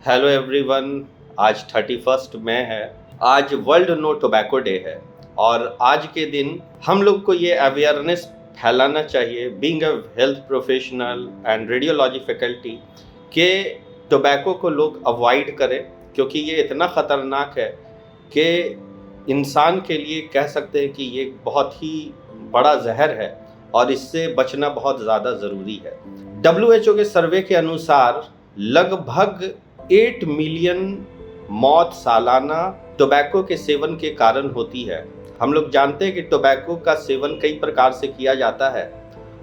Hello everyone. आज 31 मई है। आज वर्ल्ड नो टोबैको डे है और आज के दिन हम लोग को ये अवेयरनेस फैलाना चाहिए, being a health professional and radiology faculty, कि टोबैको को लोग अवॉइड करें, क्योंकि ये इतना ख़तरनाक है कि इंसान के लिए कह सकते हैं कि ये बहुत ही बड़ा जहर है और इससे बचना बहुत ज़्यादा ज़रूरी है। WHO के सर्वे के अनुसार लगभग 8 मिलियन मौत सालाना टोबैको के सेवन के कारण होती है। हम लोग जानते हैं कि टोबैको का सेवन कई प्रकार से किया जाता है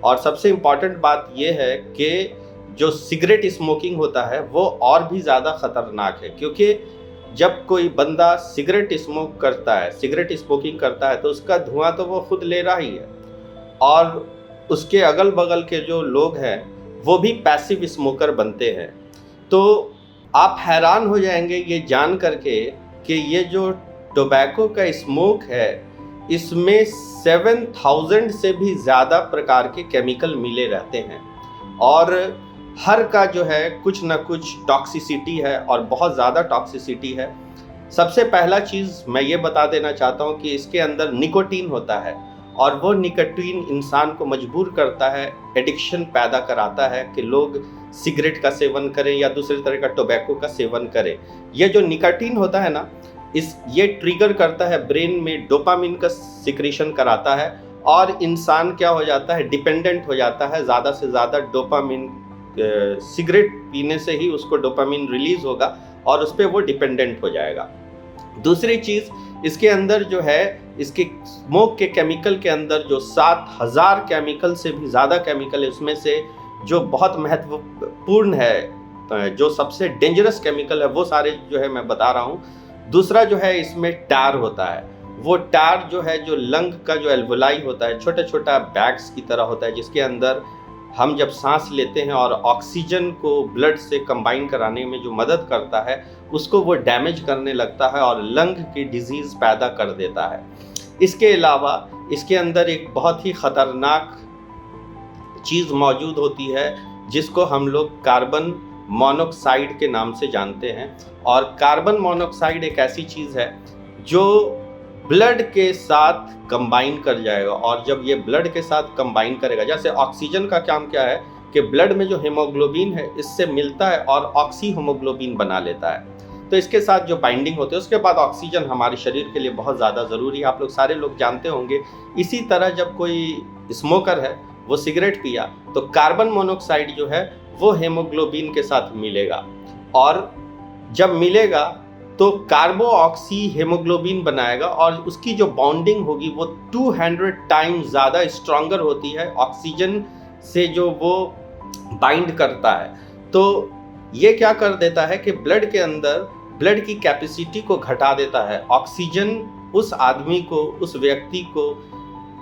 और सबसे इम्पॉर्टेंट बात यह है कि जो सिगरेट स्मोकिंग होता है वो और भी ज़्यादा ख़तरनाक है, क्योंकि जब कोई बंदा सिगरेट स्मोकिंग करता है तो उसका धुआं तो वो खुद ले रहा ही है और उसके अगल बगल के जो लोग हैं वो भी पैसिव स्मोकर बनते हैं। तो आप हैरान हो जाएंगे ये जान करके कि ये जो टोबैको का स्मोक है इसमें 7,000 से भी ज़्यादा प्रकार के केमिकल मिले रहते हैं और हर का जो है कुछ ना कुछ टॉक्सिसिटी है और बहुत ज़्यादा टॉक्सिसिटी है। सबसे पहला चीज़ मैं ये बता देना चाहता हूँ कि इसके अंदर निकोटीन होता है और वो निकोटीन इंसान को मजबूर करता है, एडिक्शन पैदा कराता है कि लोग सिगरेट का सेवन करें या दूसरे तरह का टोबैको का सेवन करें। ये जो निकोटीन होता है ना, ये ट्रिगर करता है ब्रेन में, डोपामिन का सिक्रीशन कराता है और इंसान क्या हो जाता है, डिपेंडेंट हो जाता है। ज़्यादा से ज़्यादा डोपामिन, सिगरेट पीने से ही उसको डोपामिन रिलीज होगा और उस पर वो डिपेंडेंट हो जाएगा। दूसरी चीज़, इसके अंदर जो है, इसके स्मोक के केमिकल के अंदर जो 7,000 केमिकल से भी ज़्यादा केमिकल है, उसमें से जो बहुत महत्वपूर्ण है, जो सबसे डेंजरस केमिकल है, वो सारे जो है मैं बता रहा हूँ। दूसरा जो है, इसमें टार होता है। वो टार जो है, जो लंग का जो एल्वोलाई होता है, छोटा छोटा बैग्स की तरह होता है, जिसके अंदर हम जब सांस लेते हैं और ऑक्सीजन को ब्लड से कंबाइन कराने में जो मदद करता है, उसको वो डैमेज करने लगता है और लंग की डिजीज़ पैदा कर देता है। इसके अलावा इसके अंदर एक बहुत ही ख़तरनाक चीज़ मौजूद होती है जिसको हम लोग कार्बन मोनोऑक्साइड के नाम से जानते हैं। और कार्बन मोनोऑक्साइड एक ऐसी चीज़ है जो ब्लड के साथ कंबाइन कर जाएगा और जब ये ब्लड के साथ कंबाइन करेगा, जैसे ऑक्सीजन का काम क्या है कि ब्लड में जो हीमोग्लोबिन है इससे मिलता है और ऑक्सी हीमोग्लोबिन बना लेता है। तो इसके साथ जो बाइंडिंग होती है, उसके बाद ऑक्सीजन हमारे शरीर के लिए बहुत ज़्यादा ज़रूरी है। आप लोग सारे लोग जानते होंगे। इसी तरह जब कोई स्मोकर है वो सिगरेट पिया तो कार्बन मोनोऑक्साइड जो है वो हीमोग्लोबिन के साथ मिलेगा और जब मिलेगा तो कार्बो ऑक्सी हीमोग्लोबिन बनाएगा और उसकी जो बॉन्डिंग होगी वो 200 टाइम्स ज़्यादा स्ट्रॉन्गर होती है ऑक्सीजन से जो वो बाइंड करता है। तो ये क्या कर देता है कि ब्लड के अंदर ब्लड की कैपेसिटी को घटा देता है। ऑक्सीजन उस आदमी को, उस व्यक्ति को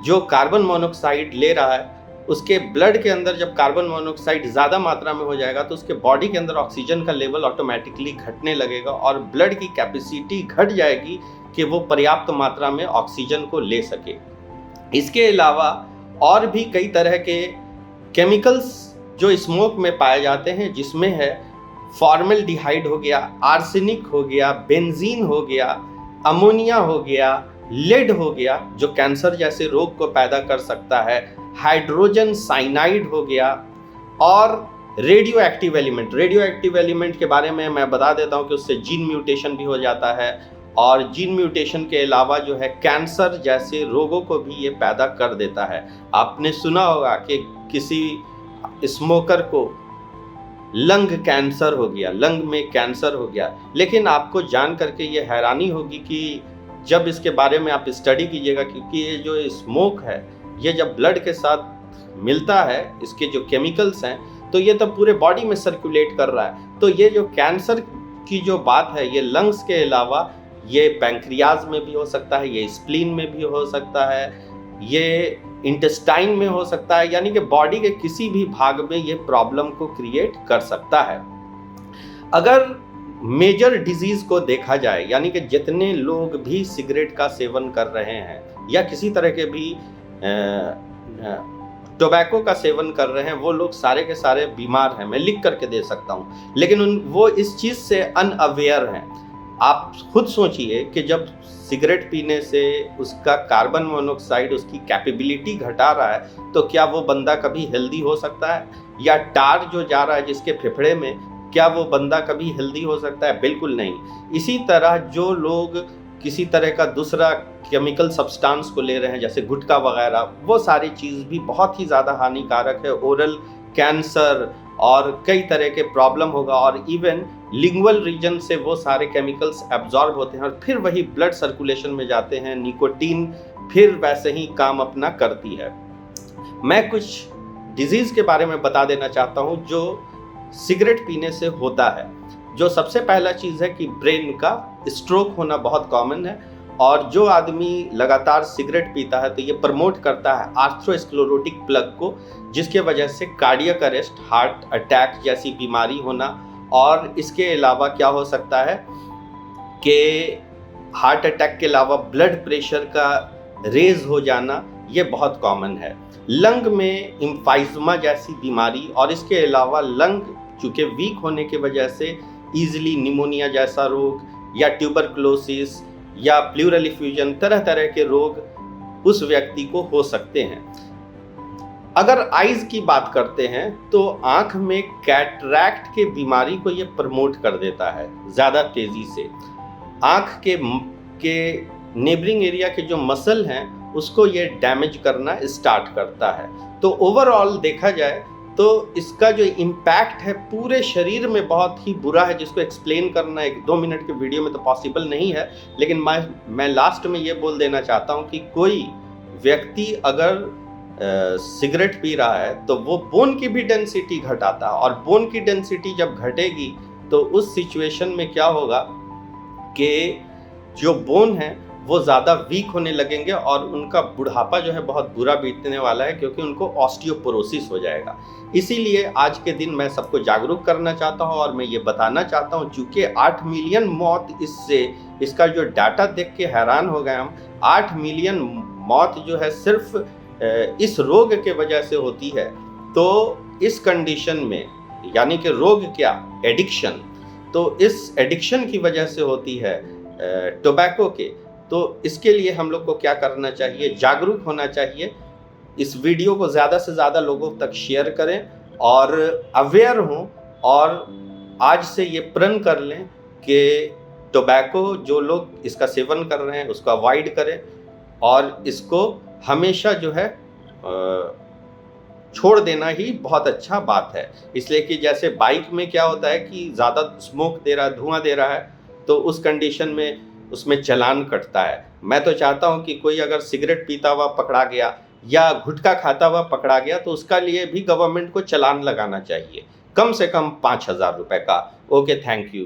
जो कार्बन मोनोऑक्साइड ले रहा है, उसके ब्लड के अंदर जब कार्बन मोनोऑक्साइड ज़्यादा मात्रा में हो जाएगा तो उसके बॉडी के अंदर ऑक्सीजन का लेवल ऑटोमेटिकली घटने लगेगा और ब्लड की कैपेसिटी घट जाएगी कि वो पर्याप्त मात्रा में ऑक्सीजन को ले सके। इसके अलावा और भी कई तरह के केमिकल्स जो स्मोक में पाए जाते हैं, जिसमें है फॉर्मल्डिहाइड हो गया, आर्सेनिक हो गया, बेंजीन हो गया, अमोनिया हो गया, लेड हो गया जो कैंसर जैसे रोग को पैदा कर सकता है, हाइड्रोजन साइनाइड हो गया और रेडियो एक्टिव एलिमेंट के बारे में मैं बता देता हूँ कि उससे जीन म्यूटेशन भी हो जाता है और जीन म्यूटेशन के अलावा जो है कैंसर जैसे रोगों को भी ये पैदा कर देता है। आपने सुना होगा कि किसी स्मोकर को लंग कैंसर हो गया, लंग में कैंसर हो गया, लेकिन आपको जान करके ये हैरानी होगी कि जब इसके बारे में आप स्टडी कीजिएगा, क्योंकि ये जो स्मोक है ये जब ब्लड के साथ मिलता है, इसके जो केमिकल्स हैं, तो ये तो पूरे बॉडी में सर्कुलेट कर रहा है। तो ये जो कैंसर की जो बात है, ये लंग्स के अलावा ये पैंक्रियाज में भी हो सकता है, ये स्प्लीन में भी हो सकता है, ये इंटेस्टाइन में हो सकता है, यानी कि बॉडी के किसी भी भाग में ये प्रॉब्लम को क्रिएट कर सकता है। अगर मेजर डिजीज़ को देखा जाए, यानी कि जितने लोग भी सिगरेट का सेवन कर रहे हैं या किसी तरह के भी टोबैको का सेवन कर रहे हैं वो लोग सारे के सारे बीमार हैं, मैं लिख करके दे सकता हूँ, लेकिन वो इस चीज़ से अनअवेयर हैं। आप खुद सोचिए कि जब सिगरेट पीने से उसका कार्बन मोनोऑक्साइड उसकी कैपेबिलिटी घटा रहा है, तो क्या वो बंदा कभी हेल्दी हो सकता है? या टार जो जा रहा है जिसके फेफड़े में, क्या वो बंदा कभी हेल्दी हो सकता है? बिल्कुल नहीं। इसी तरह जो लोग किसी तरह का दूसरा केमिकल सब्सटेंस को ले रहे हैं जैसे गुटखा वगैरह, वो सारी चीज़ भी बहुत ही ज़्यादा हानिकारक है। ओरल कैंसर और कई तरह के प्रॉब्लम होगा, और इवन लिंगुअल रीजन से वो सारे केमिकल्स एब्जॉर्ब होते हैं और फिर वही ब्लड सर्कुलेशन में जाते हैं। निकोटीन फिर वैसे ही काम अपना करती है। मैं कुछ डिजीज़ के बारे में बता देना चाहता हूँ जो सिगरेट पीने से होता है। जो सबसे पहला चीज़ है कि ब्रेन का स्ट्रोक होना बहुत कॉमन है, और जो आदमी लगातार सिगरेट पीता है तो ये प्रमोट करता है आर्थरोस्क्लेरोटिक प्लग को, जिसके वजह से कार्डियक अरेस्ट, हार्ट अटैक जैसी बीमारी होना। और इसके अलावा क्या हो सकता है कि हार्ट अटैक के अलावा ब्लड प्रेशर का रेज हो जाना, ये बहुत कॉमन है। लंग में एम्फाइज़मा जैसी बीमारी, और इसके अलावा लंग चूँकि वीक होने की वजह से ईजिली निमोनिया जैसा रोग या ट्यूबरकुलोसिस या प्लूरल इफ्यूजन, तरह तरह के रोग उस व्यक्ति को हो सकते हैं। अगर आइज़ की बात करते हैं तो आँख में कैटरैक्ट के बीमारी को ये प्रमोट कर देता है ज़्यादा तेज़ी से। आँख के नेबरिंग एरिया के जो मसल हैं उसको ये डैमेज करना स्टार्ट करता है। तो ओवरऑल देखा जाए तो इसका जो इम्पैक्ट है पूरे शरीर में बहुत ही बुरा है, जिसको एक्सप्लेन करना 1-2 मिनट के वीडियो में तो पॉसिबल नहीं है। लेकिन मैं लास्ट में ये बोल देना चाहता हूँ कि कोई व्यक्ति अगर सिगरेट पी रहा है तो वो बोन की भी डेंसिटी घटाता है, और बोन की डेंसिटी जब घटेगी तो उस सिचुएशन में क्या होगा कि जो बोन है वो ज़्यादा वीक होने लगेंगे और उनका बुढ़ापा जो है बहुत बुरा बीतने वाला है, क्योंकि उनको ऑस्टियोपोरोसिस हो जाएगा। इसीलिए आज के दिन मैं सबको जागरूक करना चाहता हूं, और मैं ये बताना चाहता हूं, चूँकि 8 मिलियन मौत इसका जो डाटा देख के हैरान हो गए हम। 8 मिलियन मौत जो है सिर्फ इस रोग के वजह से होती है। तो इस कंडीशन में, यानी कि रोग क्या, एडिक्शन, तो इस एडिक्शन की वजह से होती है टोबैको के। तो इसके लिए हम लोग को क्या करना चाहिए, जागरूक होना चाहिए। इस वीडियो को ज़्यादा से ज़्यादा लोगों तक शेयर करें और अवेयर हों, और आज से ये प्रण कर लें कि टोबैको जो लोग इसका सेवन कर रहे हैं उसको अवॉइड करें, और इसको हमेशा जो है छोड़ देना ही बहुत अच्छा बात है। इसलिए कि जैसे बाइक में क्या होता है कि ज़्यादा स्मोक दे रहा है, धुआं दे रहा है, तो उस कंडीशन में उसमें चालान कटता है। मैं तो चाहता हूं कि कोई अगर सिगरेट पीता हुआ पकड़ा गया या गुटखा खाता हुआ पकड़ा गया तो उसका लिए भी गवर्नमेंट को चालान लगाना चाहिए, कम से कम 5,000 रुपए का। Okay, thank you.